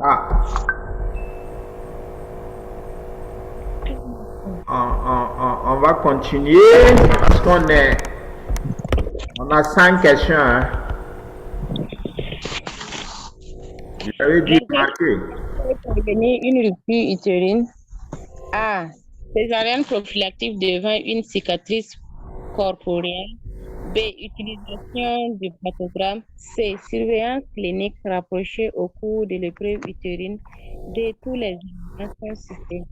Ah, on va continuer parce on a 5 questions. Hein. Vous avez dû marquer. Une rupture utérine. A. Césarienne prophylactique devant une cicatrice corporelle. B. Utilisation du patogramme. C. Surveillance clinique rapprochée au cours de l'épreuve utérine. D. Tous les éléments sont cités.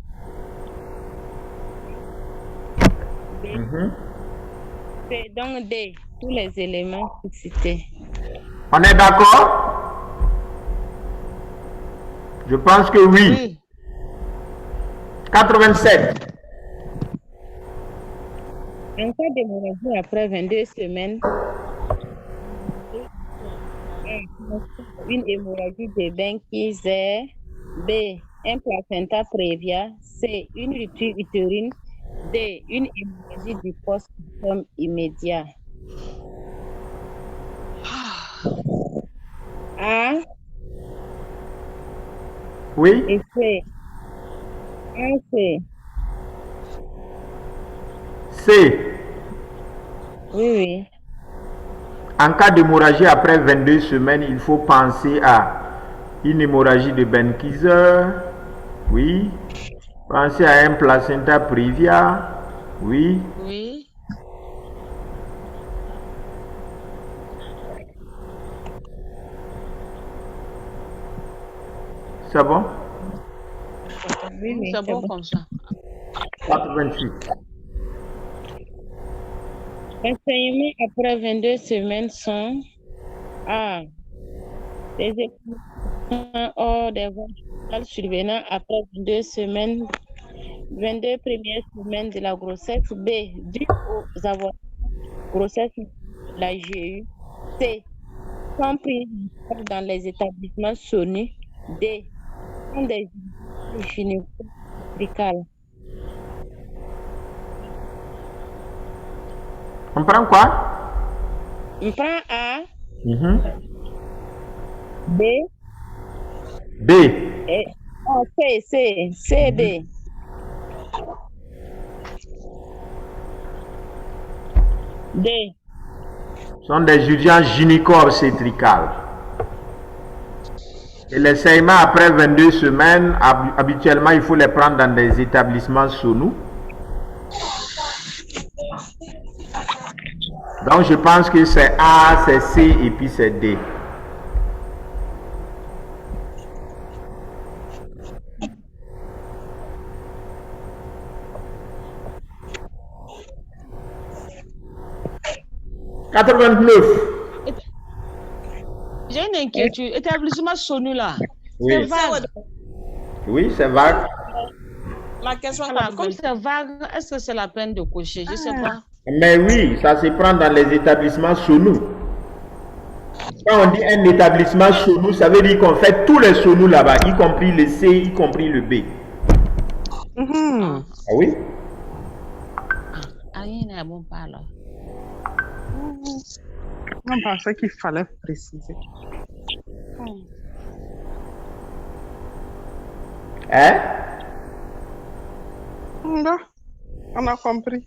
C. Donc D. Tous les éléments sont cités. On est d'accord? Je pense que oui. 87. En cas d'hémorragie après 22 semaines, une hémorragie de Benkiser. B. Un placenta prévia. C. Une rupture utérine. D. Une hémorragie du postpartum immédiat. A. Oui. Et C. A. C. C. Oui. En cas d'hémorragie après 22 semaines, il faut penser à une hémorragie de Benkiser. Oui. Pensez à un placenta previa. Oui. Oui. C'est bon? Oui, c'est bon comme ça. 88. Enseignements après 22 semaines sont A. Les écoulements hors des voies survenant après 22 semaines, 22 premières semaines de la grossesse. B. Dû aux avortements grossesse de la GU. C. Sont pris dans les établissements SONU. D. Sont des gynéco-obstétricales. On prend quoi? On prend A. B. B. Et C, D. D. Sont des urgences gynéco-obstétricales. Et les saignements après 22 semaines, habituellement, il faut les prendre dans des établissements SONU. Donc, je pense que c'est A, c'est C et puis c'est D. « 89. J'ai une inquiétude. Établissement SONU là. Oui. C'est vague. Oui, c'est vague. La question là, comme c'est vague, est-ce que c'est la peine de cocher? Je ne sais pas. Mais oui, ça se prend dans les établissements SONU. Quand on dit un établissement SONU, ça veut dire qu'on fait tous les SONU là-bas, y compris le C, y compris le B. Ah oui? Rien n'est bon pas là. On pensait qu'il fallait préciser. Hein? On a compris.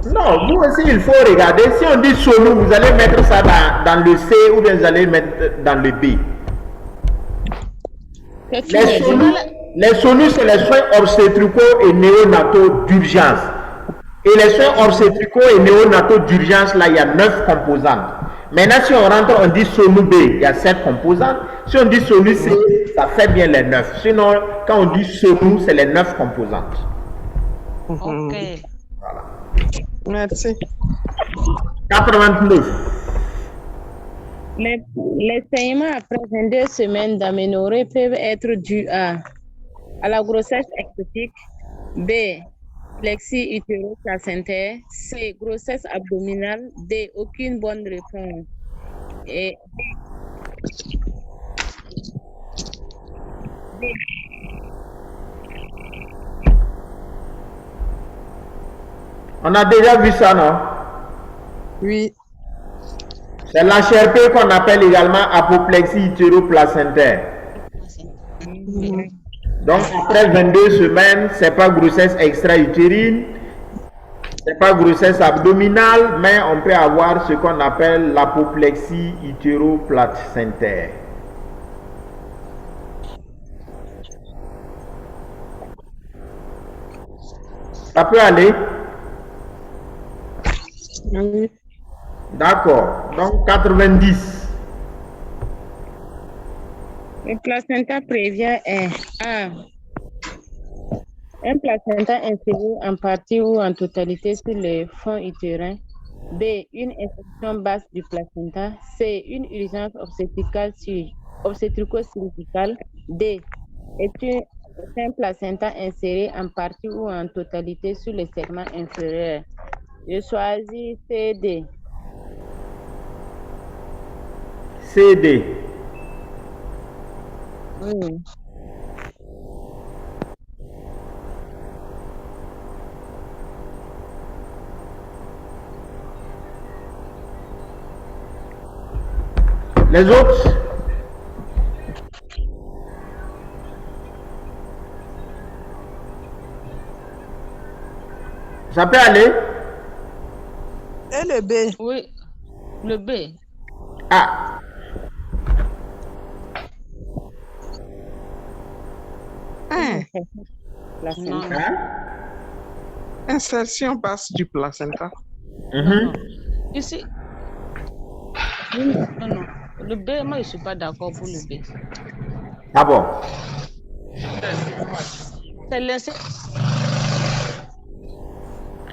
Non, vous aussi, il faut regarder. Si on dit SONU, vous allez mettre ça dans le C ou bien vous allez mettre dans le B. Les SONU, c'est les soins obstétricaux et néonataux d'urgence. Et les soins obstétricaux et néonataux d'urgence, là, il y a 9 composantes. Maintenant, si on rentre, on dit SONU B, il y a 7 composantes. Si on dit SONU C, ça fait bien les 9. Sinon, quand on dit SONU, c'est les 9 composantes. Ok. Voilà. Merci. 89. Les saignements après 22 semaines d'aménorrhée peuvent être dus à la grossesse ectopique. B. Plexie utéro-placentaire. C. Grossesse abdominale. D. Aucune bonne réponse. Et D. On a déjà vu ça, non? Oui. C'est l'HRP qu'on appelle également apoplexie utéro-placentaire. Donc, après 22 semaines, c'est pas grossesse extra-utérine, c'est pas grossesse abdominale, mais on peut avoir ce qu'on appelle l'apoplexie utéroplacentaire. Ça peut aller? Oui. D'accord. Donc, 90. Le placenta prévient est A. Un placenta inséré en partie ou en totalité sur le fond utérin. B. Une infection basse du placenta. C. Une urgence obstétrico-chirurgicale. D. Est un placenta inséré en partie ou en totalité sur le segment inférieur. Je choisis CD. CD. Oui. Les autres? Ça peut aller? Et le B? Oui, le B. Ah. Non, non. Hein? Insertion basse du placenta. Mhm. Ici. Non, non. Le B, moi, je ne suis pas d'accord pour le B. Ah bon? C'est l'insertion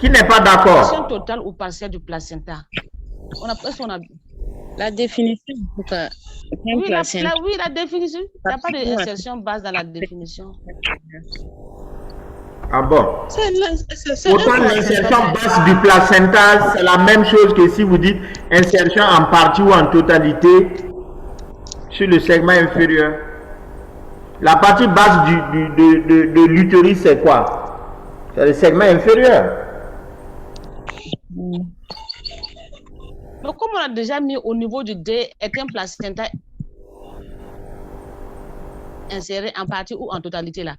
Qui n'est pas d'accord? totale ou partielle du placenta. Est-ce qu'on a... La définition, en tout cas, Oui, la définition. Il n'y a pas d'insertion basse dans la définition. Ah bon? C'est Autant l'insertion basse du placenta, c'est la même chose que si vous dites insertion en partie ou en totalité sur le segment inférieur. La partie basse de l'utérus, c'est quoi? C'est le segment inférieur. Donc, comme on a déjà mis au niveau du D, est un placenta inséré en partie ou en totalité là.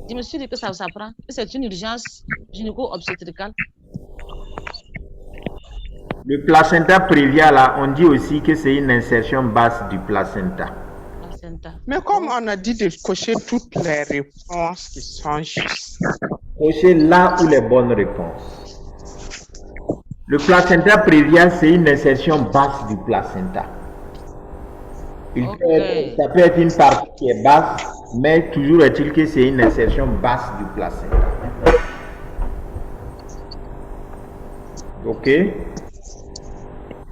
Je me suis dit que ça s'apprend. C'est une urgence gynéco-obstétricale. Le placenta prévia là, on dit aussi que c'est une insertion basse du placenta. Mais comme on a dit de cocher toutes les réponses qui sont justes. Cochez là où les bonnes réponses. Le placenta prévia, c'est une insertion basse du placenta. Ça peut être une partie qui est basse, mais toujours est-il que c'est une insertion basse du placenta. Ok?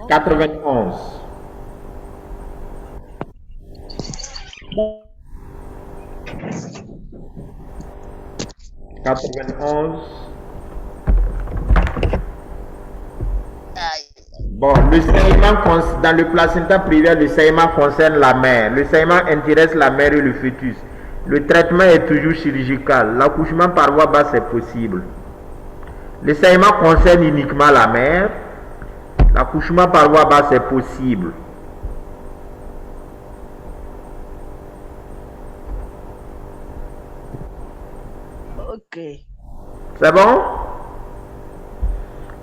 91. Bon, le saignement dans le placenta prévia, le saignement concerne la mère. Le saignement intéresse la mère et le fœtus. Le traitement est toujours chirurgical. L'accouchement par voie basse est possible. Le saignement concerne uniquement la mère. L'accouchement par voie basse est possible. Ok. C'est bon?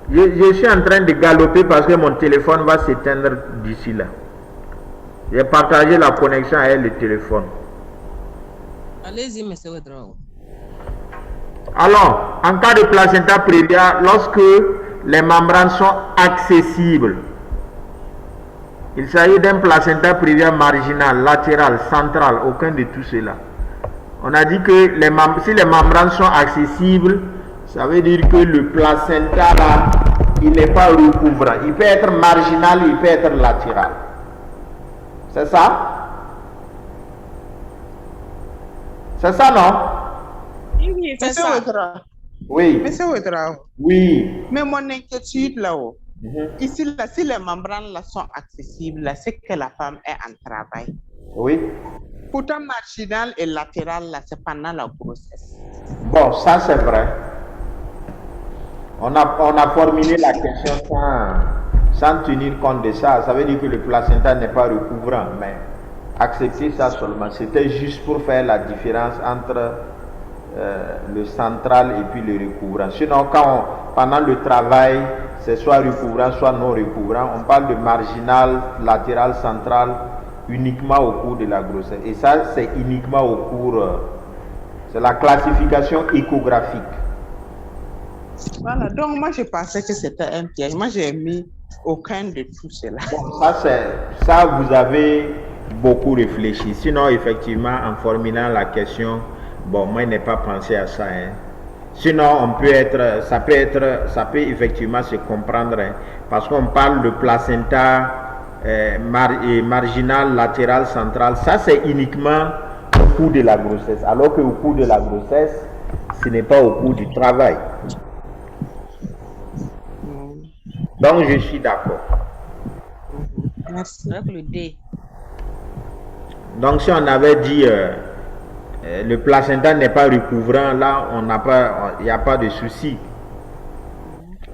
Je suis en train de galoper parce que mon téléphone va s'éteindre d'ici là. J'ai partagé la connexion avec le téléphone. Allez-y, monsieur Ouedraogo. Alors, en cas de placenta prévia, lorsque les membranes sont accessibles, il s'agit d'un placenta prévia marginal, latéral, central, aucun de tout cela. On a dit que si les membranes sont accessibles, ça veut dire que le placenta là, il n'est pas recouvrant. Il peut être marginal, il peut être latéral. C'est ça? C'est ça, non? Oui, c'est ça. Oui. Monsieur Ouedraogo. Oui. Mais mon inquiétude là-haut, ici, là, si les membranes là sont accessibles, là, c'est que la femme est en travail. Oui. Pourtant, marginal et latéral, là, c'est pendant la grossesse. Bon, ça c'est vrai. On a formulé la question sans tenir compte de ça. Ça veut dire que le placenta n'est pas recouvrant. Mais accepté ça seulement. C'était juste pour faire la différence entre le central et puis le recouvrant. Sinon, pendant le travail, c'est soit recouvrant, soit non recouvrant, on parle de marginal, latéral, central, uniquement au cours de la grossesse. Et ça, c'est uniquement au cours, c'est la classification échographique. Voilà, donc moi je pensais que c'était un piège. Moi j'ai mis aucun de tout cela. Bon, ça, vous avez beaucoup réfléchi. Sinon, effectivement, en formulant la question, bon, moi je n'ai pas pensé à ça. Hein. Sinon, ça peut effectivement se comprendre, hein, parce qu'on parle de placenta marginal, latéral, central. Ça, c'est uniquement au cours de la grossesse. Alors qu'au cours de la grossesse, ce n'est pas au cours du travail. Donc, je suis d'accord. Merci. Avec le D. Donc, si on avait dit le placenta n'est pas recouvrant, là, il n'y a pas de souci.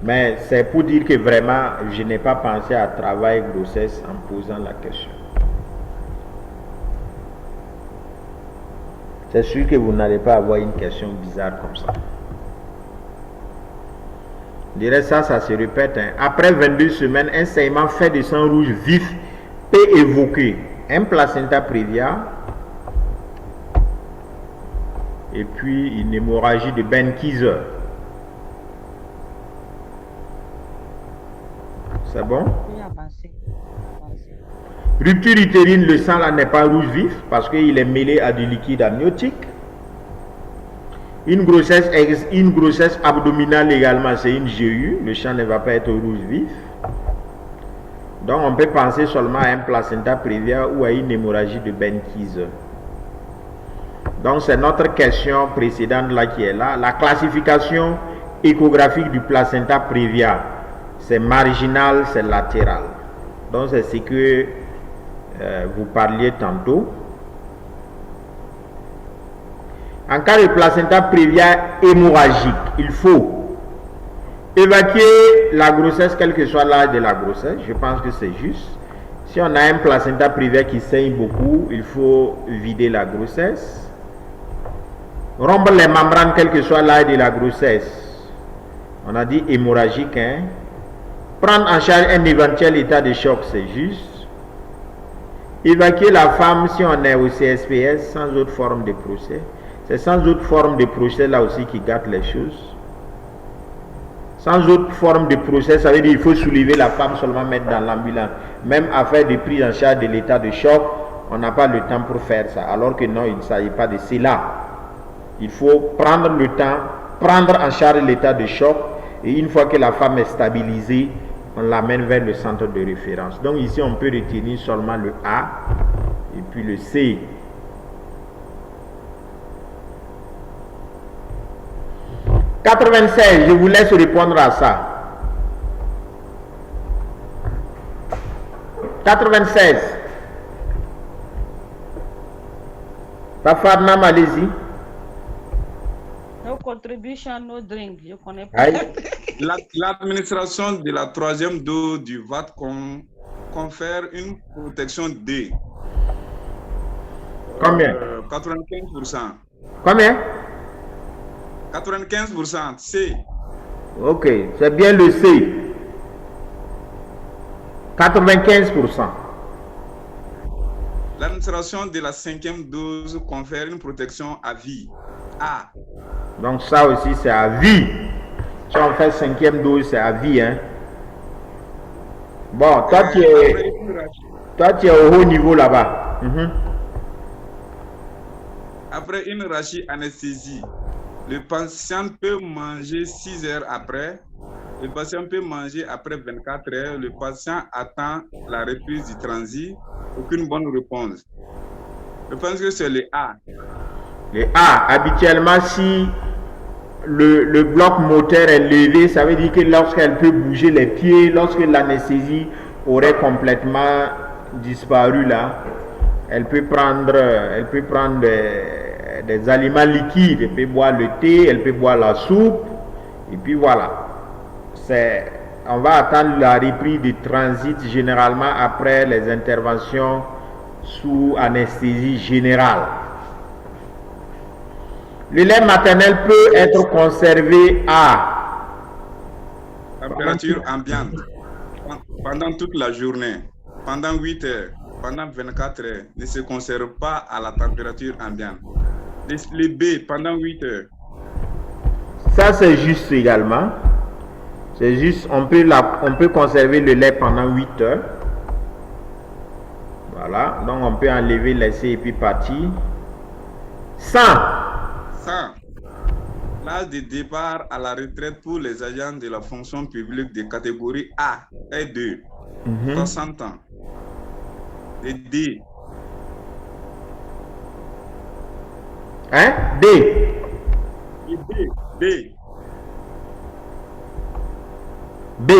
Mais c'est pour dire que vraiment, je n'ai pas pensé à travail grossesse en posant la question. C'est sûr que vous n'allez pas avoir une question bizarre comme ça. Je dirais ça se répète. Hein. Après 22 semaines, un saignement fait de sang rouge vif peut évoquer un placenta prévia et puis une hémorragie de Benkiser. C'est bon? Rupture utérine, le sang là n'est pas rouge vif parce qu'il est mêlé à du liquide amniotique. Une grossesse abdominale également, c'est une GU. Le sang ne va pas être rouge vif. Donc, on peut penser seulement à un placenta prévia ou à une hémorragie de Benkiser. Donc, c'est notre question précédente là qui est là. La classification échographique du placenta prévia, c'est marginal, c'est latéral. Donc, c'est ce que vous parliez tantôt. En cas de placenta prévia hémorragique, il faut évacuer la grossesse, quel que soit l'âge de la grossesse. Je pense que c'est juste. Si on a un placenta prévia qui saigne beaucoup, il faut vider la grossesse. Rompre les membranes, quel que soit l'âge de la grossesse. On a dit hémorragique. Hein? Prendre en charge un éventuel état de choc, c'est juste. Évacuer la femme si on est au CSPS sans autre forme de procès. C'est sans autre forme de procès là aussi qui gâte les choses. Sans autre forme de procès, ça veut dire qu'il faut soulever la femme, seulement mettre dans l'ambulance. Même affaire de prise en charge de l'état de choc, on n'a pas le temps pour faire ça. Alors que non, il ne s'agit pas de cela. Il faut prendre le temps, prendre en charge l'état de choc, et une fois que la femme est stabilisée, on l'amène vers le centre de référence. Donc ici, on peut retenir seulement le A et puis le C. « 96, je vous laisse répondre à ça. 96. Tafarnam, allez-y. No contribution, no drink. Je connais pas. L'administration de la troisième dose du VAT confère une protection D. Combien? 95%. Combien? 95%. C. Ok, c'est bien le C. 95%. L'administration de la cinquième dose confère une protection à vie. A. Donc ça aussi c'est à vie. Si on fait cinquième dose, c'est à vie. Hein? Bon, toi tu es au haut niveau là-bas. Après une anesthésie, le patient peut manger 6 heures après. Le patient peut manger après 24 heures. Le patient attend la reprise du transit. Aucune bonne réponse. Je pense que c'est le A. Le A, habituellement, si le bloc moteur est levé, ça veut dire que lorsqu'elle peut bouger les pieds, lorsque l'anesthésie aurait complètement disparu là, elle peut prendre des aliments liquides, elle peut boire le thé, elle peut boire la soupe, et puis voilà. On va attendre la reprise du transit généralement après les interventions sous anesthésie générale. Le lait maternel peut être conservé à température ambiante pendant toute la journée, pendant 8 heures, pendant 24 heures, ne se conserve pas à la température ambiante. Les baies pendant 8 heures. Ça, c'est juste également. C'est juste, on peut conserver le lait pendant 8 heures. Voilà, donc on peut enlever, laisser et puis partir. L'âge de départ à la retraite pour les agents de la fonction publique de catégorie A et 2, 60 ans. Et D. Hein? D. Et D. B.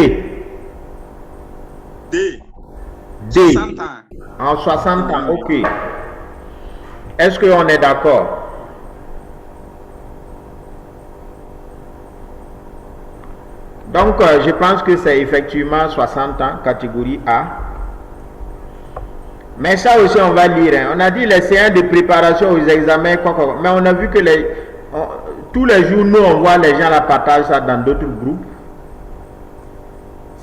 D. D. 60 ans. En 60 ans, ok. Est-ce qu'on est d'accord? Donc, je pense que c'est effectivement 60 ans, catégorie A. Mais ça aussi, on va lire. Hein. On a dit les séances de préparation aux examens, quoi. Mais on a vu que tous les jours, nous, on voit les gens la partagent ça dans d'autres groupes.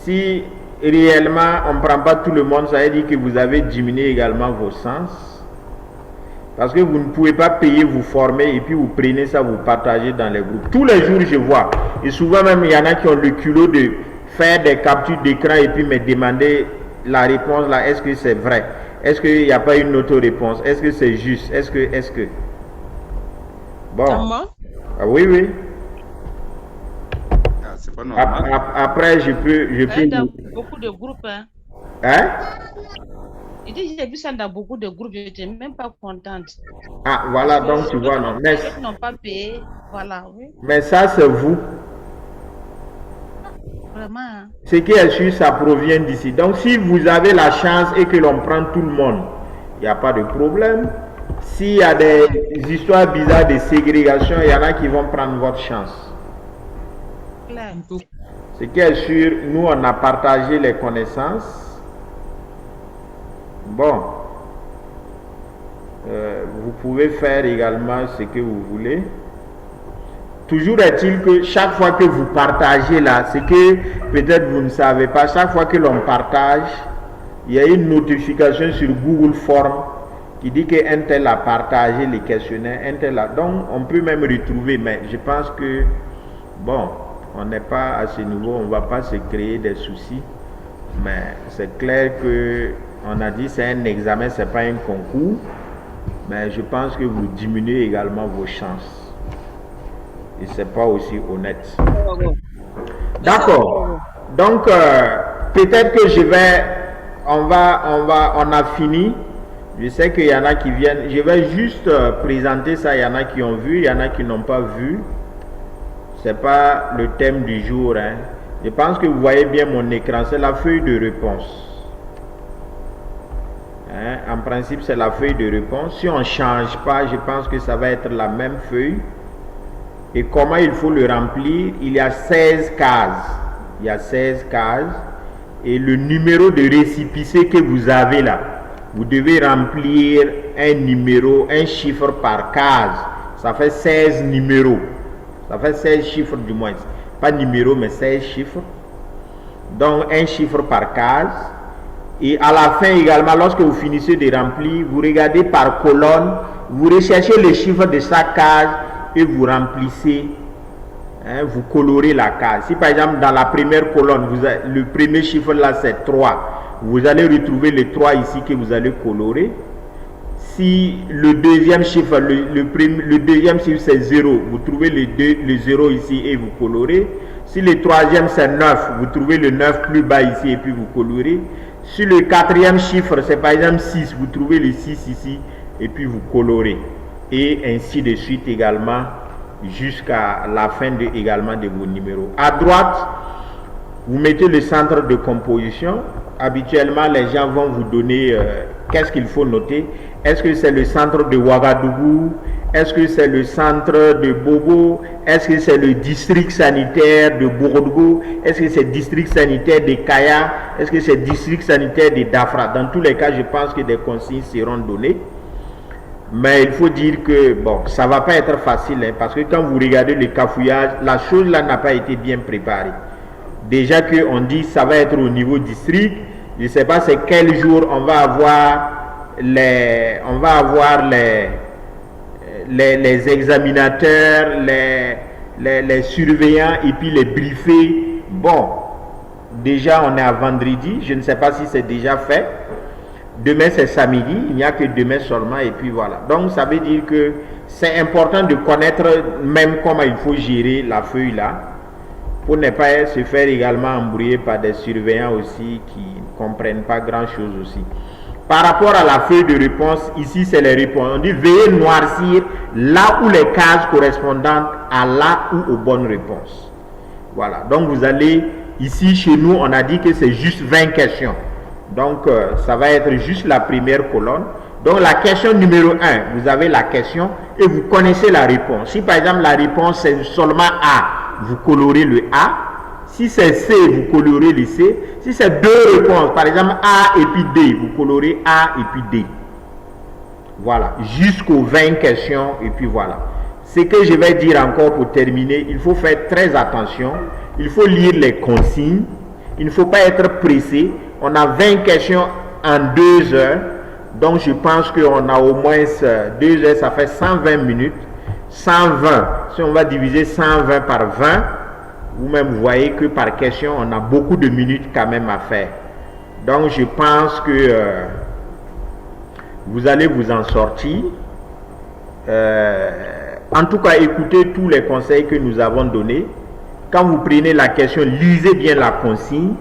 Si réellement, on ne prend pas tout le monde, ça veut dire que vous avez diminué également vos sens. Parce que vous ne pouvez pas payer, vous former et puis vous prenez ça, vous partagez dans les groupes. Tous les jours, je vois. Et souvent même, il y en a qui ont le culot de faire des captures d'écran et puis me demander la réponse là. Est-ce que c'est vrai? Est-ce qu'il n'y a pas une auto-réponse? Est-ce que c'est juste? Est-ce que... Bon. Ah, oui. Ah, c'est pas normal. Après, je peux Dans beaucoup de groupes. Hein? Il dit, j'ai vu ça dans beaucoup de groupes, je n'étais même pas contente. Ah, voilà, donc tu vois, non. Mais ils n'ont pas payé, voilà, oui. Mais ça, c'est vous. Vraiment. Ce qui est sûr, ça provient d'ici. Donc, si vous avez la chance et que l'on prend tout le monde, il n'y a pas de problème. S'il y a des histoires bizarres de ségrégation, il y en a qui vont prendre votre chance. Claire. Ce qui est sûr, nous, on a partagé les connaissances. Bon, vous pouvez faire également ce que vous voulez. Toujours est-il que chaque fois que vous partagez là, ce que peut-être vous ne savez pas, chaque fois que l'on partage, il y a une notification sur Google Form qui dit qu'un tel a partagé les questionnaires, un tel a... Donc, on peut même retrouver, mais je pense que, bon, on n'est pas à ce niveau, on ne va pas se créer des soucis, mais c'est clair que on a dit c'est un examen, c'est pas un concours, mais je pense que vous diminuez également vos chances. Et c'est pas aussi honnête. D'accord. Donc peut-être que on a fini. Je sais qu'il y en a qui viennent. Je vais juste présenter ça. Il y en a qui ont vu, il y en a qui n'ont pas vu. C'est pas le thème du jour. Hein. Je pense que vous voyez bien mon écran. C'est la feuille de réponse. Hein, en principe, c'est la feuille de réponse. Si on ne change pas, je pense que ça va être la même feuille. Et comment il faut le remplir? Il y a 16 cases. Il y a 16 cases. Et le numéro de récépissé que vous avez là, vous devez remplir un numéro, un chiffre par case. Ça fait 16 numéros. Ça fait 16 chiffres du moins. Pas numéro, mais 16 chiffres. Donc, un chiffre par case. Et à la fin également, lorsque vous finissez de remplir, vous regardez par colonne, vous recherchez le chiffre de chaque case et vous remplissez, hein, vous colorez la case. Si par exemple dans la première colonne, le premier chiffre là c'est 3, vous allez retrouver le 3 ici que vous allez colorer. Si le deuxième chiffre, le deuxième chiffre c'est 0, vous trouvez le 0 ici et vous colorez. Si le troisième c'est 9, vous trouvez le 9 plus bas ici et puis vous colorez. Si le quatrième chiffre, c'est par exemple 6, vous trouvez le 6 ici et puis vous colorez. Et ainsi de suite également jusqu'à la fin également de vos numéros. À droite, vous mettez le centre de composition. Habituellement, les gens vont vous donner qu'est-ce qu'il faut noter? Est-ce que c'est le centre de Ouagadougou? Est-ce que c'est le centre de Bobo? Est-ce que c'est le district sanitaire de Bourgougou? Est-ce que c'est le district sanitaire de Kaya? Est-ce que c'est le district sanitaire de Dafra? Dans tous les cas, je pense que des consignes seront données. Mais il faut dire que bon, ça ne va pas être facile, hein, parce que quand vous regardez le cafouillage, la chose là n'a pas été bien préparée. Déjà qu'on dit ça va être au niveau district, je ne sais pas c'est quel jour on va avoir les examinateurs, les surveillants et puis les briefés. Bon, déjà on est à vendredi, je ne sais pas si c'est déjà fait. Demain c'est samedi, il n'y a que demain seulement et puis voilà. Donc ça veut dire que c'est important de connaître même comment il faut gérer la feuille là, pour ne pas se faire également embrouiller par des surveillants aussi qui ne comprennent pas grand chose aussi. Par rapport à la feuille de réponse, ici c'est les réponses. On dit veuillez noircir là où les cases correspondantes à là ou aux bonnes réponses. Voilà, donc vous allez, ici chez nous on a dit que c'est juste 20 questions. Donc ça va être juste la première colonne. Donc la question numéro 1, vous avez la question et vous connaissez la réponse. Si par exemple la réponse c'est seulement A, vous colorez le A. Si c'est C, vous colorez le C. Si c'est deux réponses, par exemple A et puis D, vous colorez A et puis D. Voilà, jusqu'aux 20 questions et puis voilà. Ce que je vais dire encore pour terminer, il faut faire très attention. Il faut lire les consignes. Il ne faut pas être pressé. On a 20 questions en 2 heures. Donc je pense qu'on a au moins 2 heures, ça fait 120 minutes. 120, si on va diviser 120 par 20, vous-même vous voyez que par question, on a beaucoup de minutes quand même à faire. Donc je pense que vous allez vous en sortir. En tout cas, écoutez tous les conseils que nous avons donnés. Quand vous prenez la question, lisez bien la consigne.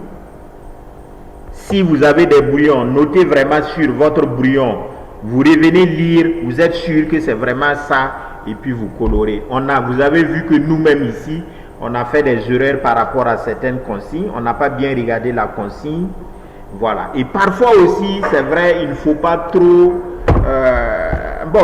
Si vous avez des brouillons, notez vraiment sur votre brouillon. Vous revenez lire, vous êtes sûr que c'est vraiment ça, et puis vous colorez. Vous avez vu que nous-mêmes ici, on a fait des erreurs par rapport à certaines consignes. On n'a pas bien regardé la consigne. Voilà. Et parfois aussi, c'est vrai, il ne faut pas trop...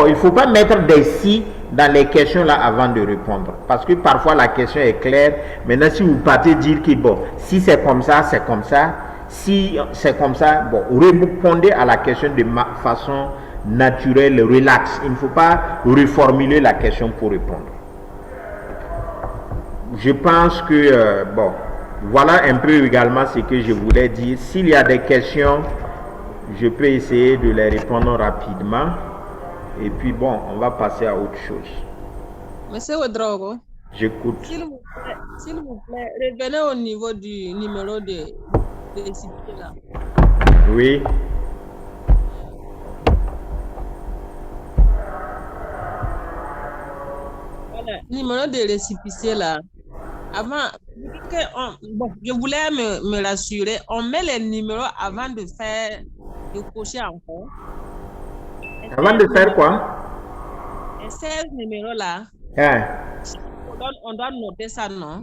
il ne faut pas mettre des si dans les questions là avant de répondre. Parce que parfois la question est claire. Maintenant, si vous partez dire que bon, si c'est comme ça, c'est comme ça. Si c'est comme ça, bon, répondez à la question de façon naturelle, relax. Il ne faut pas reformuler la question pour répondre. Je pense que, voilà un peu également ce que je voulais dire. S'il y a des questions, je peux essayer de les répondre rapidement. Et puis bon, on va passer à autre chose. Monsieur Ouedraogo. J'écoute. S'il vous plaît, revenez au niveau du numéro de récipient là. Oui. Voilà, numéro de récipient là. Avant, je voulais me rassurer, on met les numéros avant de cocher encore. Avant de faire quoi? Et 16 numéros là, on doit noter ça, non?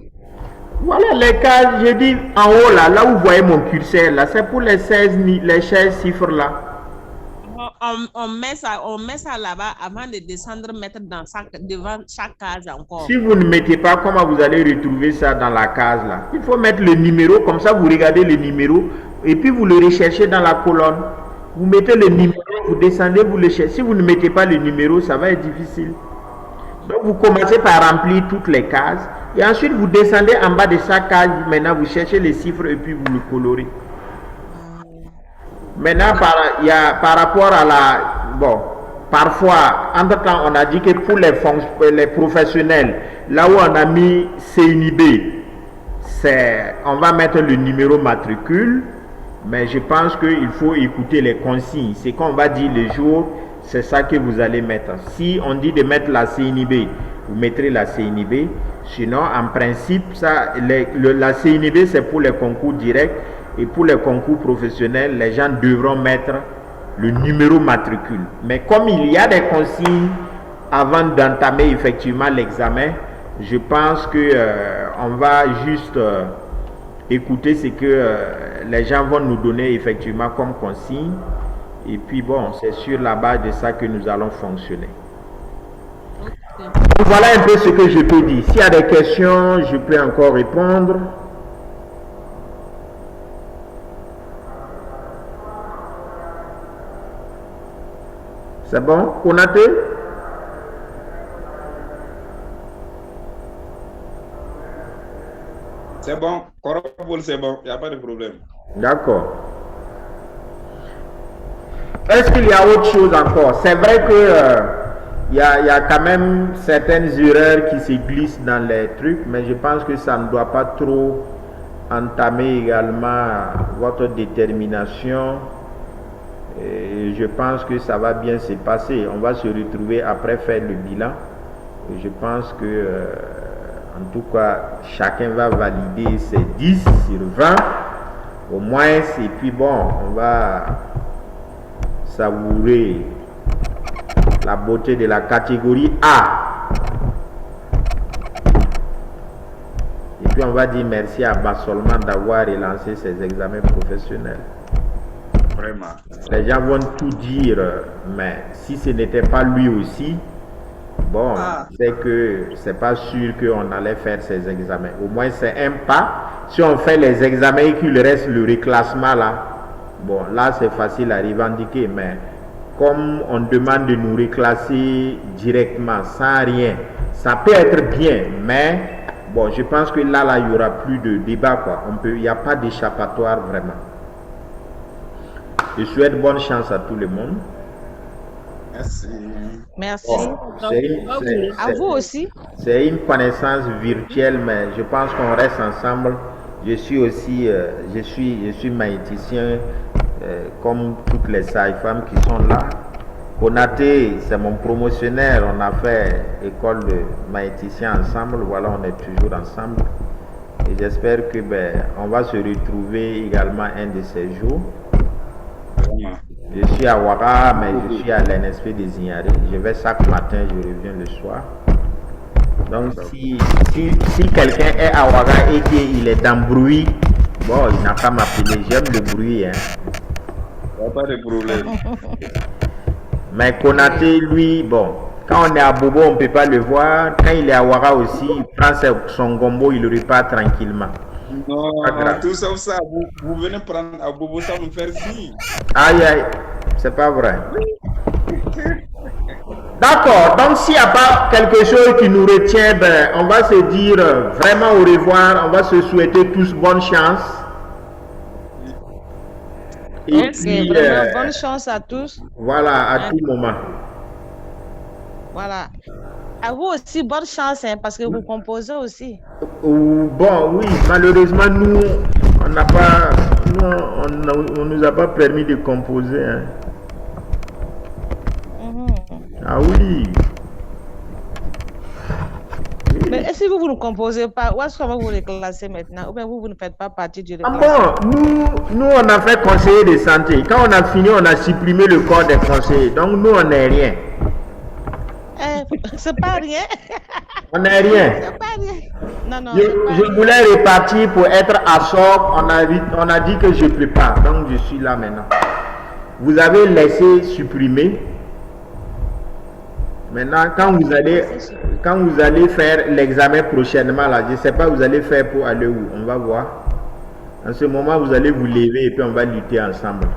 Voilà les cases, je dis en haut là où vous voyez mon curseur là, c'est pour les 16 chiffres là. On met ça là-bas avant de descendre, mettre devant chaque case encore. Si vous ne mettez pas, comment vous allez retrouver ça dans la case là? Il faut mettre le numéro, comme ça vous regardez le numéro et puis vous le recherchez dans la colonne. Vous mettez le numéro, vous descendez, vous le cherchez. Si vous ne mettez pas le numéro, ça va être difficile. Donc vous commencez par remplir toutes les cases et ensuite vous descendez en bas de chaque case. Maintenant vous cherchez les chiffres et puis vous le colorez. Maintenant par rapport à parfois, entre-temps on a dit que pour les professionnels, là où on a mis CNIB, on va mettre le numéro matricule. Mais je pense qu'il faut écouter les consignes. C'est qu'on va dire le jour, c'est ça que vous allez mettre. Si on dit de mettre la CNIB, vous mettrez la CNIB. Sinon, en principe, la CNIB, c'est pour les concours directs. Et pour les concours professionnels, les gens devront mettre le numéro matricule. Mais comme il y a des consignes avant d'entamer effectivement l'examen, je pense qu'on va juste... écoutez ce que les gens vont nous donner effectivement comme consigne Et puis bon, c'est sur la base de ça que nous allons fonctionner. Ok. Donc, voilà un peu ce que je peux dire. S'il y a des questions, je peux encore répondre. C'est bon, Konaté? C'est bon, Corobol, c'est bon, il n'y a pas de problème. D'accord. Est-ce qu'il y a autre chose encore? C'est vrai que il y a quand même certaines erreurs qui se glissent dans les trucs, mais je pense que ça ne doit pas trop entamer également votre détermination. Et je pense que ça va bien se passer. On va se retrouver après faire le bilan. Et je pense que, en tout cas, chacun va valider ses 10 sur 20 au moins. Et puis bon, on va savourer la beauté de la catégorie A. Et puis on va dire merci à Bassolman d'avoir relancé ses examens professionnels. Vraiment. Les gens vont tout dire, mais si ce n'était pas lui aussi, bon, c'est que c'est pas sûr qu'on allait faire ces examens. Au moins c'est un pas. Si on fait les examens et qu'il reste le reclassement là, bon, là c'est facile à revendiquer, mais comme on demande de nous reclasser directement, sans rien, ça peut être bien, mais bon, je pense que là, il n'y aura plus de débat, quoi. Il n'y a pas d'échappatoire vraiment. Je souhaite bonne chance à tout le monde. Merci. Merci. Bon, À vous aussi. c'est une connaissance virtuelle, mais je pense qu'on reste ensemble. Je suis aussi, je suis maïticien, comme toutes les sages-femmes qui sont là. Konaté, c'est mon promotionnaire. On a fait école de maïticien ensemble. Voilà, on est toujours ensemble. Et j'espère que on va se retrouver également un de ces jours. Vraiment. Je suis à Ouaga, mais je suis à l'NSP des Ignares. Je vais chaque matin, je reviens le soir. Donc, si quelqu'un est à Ouaga et qu'il est dans le bruit, bon, il n'a qu'à m'appeler. J'aime le bruit. Hein. Il n'y a pas de problème. Mais Konaté, lui, bon, quand on est à Bobo, on ne peut pas le voir. Quand il est à Ouaga aussi, il prend son gombo, il repart tranquillement. Non, tout sauf ça, vous venez prendre à Bobo sans me faire signe. Aïe, aïe, c'est pas vrai. D'accord, donc s'il n'y a pas quelque chose qui nous retient, on va se dire vraiment au revoir, on va se souhaiter tous bonne chance. Et puis, Vraiment, bonne chance à tous. Voilà, à tout moment. Voilà. À vous aussi, bonne chance, hein, parce que vous composez aussi. Bon, oui, malheureusement, nous, on n'a pas, on nous a pas permis de composer. Hein. Ah oui. Mais est-ce que vous ne composez pas? Où est-ce qu'on va vous reclasser maintenant? Ou bien vous ne faites pas partie du Ah reclassement? bon, nous, on a fait conseiller de santé. Quand on a fini, on a supprimé le corps des conseillers. Donc, nous, on n'est rien. C'est pas rien. On n'est rien. C'est pas rien. Non, non. Je voulais repartir pour être à sort. On a dit que je ne peux pas. Donc, je suis là maintenant. Vous avez laissé supprimer. Maintenant, quand vous allez faire l'examen prochainement, là, je ne sais pas, vous allez faire pour aller où? On va voir. En ce moment, vous allez vous lever et puis on va lutter ensemble.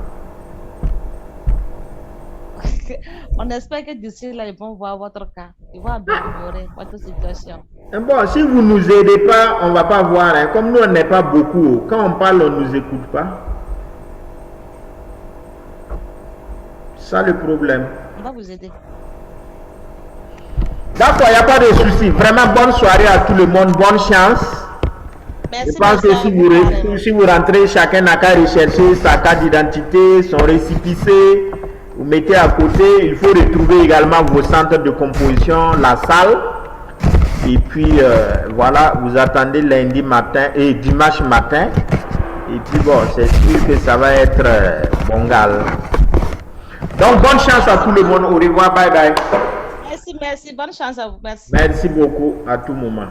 On espère que d'ici là, ils vont voir votre cas. Ils vont améliorer votre situation. Et bon, si vous ne nous aidez pas, on ne va pas voir. Hein. Comme nous, on n'est pas beaucoup. Quand on parle, on ne nous écoute pas. C'est ça le problème. On va vous aider. D'accord, il n'y a pas de souci. Vraiment, bonne soirée à tout le monde. Bonne chance. Merci, Je pense que si vous rentrez, chacun n'a qu'à rechercher sa carte d'identité, son récépissé. Vous mettez à côté. Il faut retrouver également vos centres de composition, la salle. Et puis, voilà, vous attendez lundi matin et dimanche matin. Et puis, bon, c'est sûr que ça va être bongal. Donc, bonne chance à tout le monde. Au revoir. Bye bye. Merci, merci. Bonne chance à vous. Merci. Merci beaucoup. À tout moment.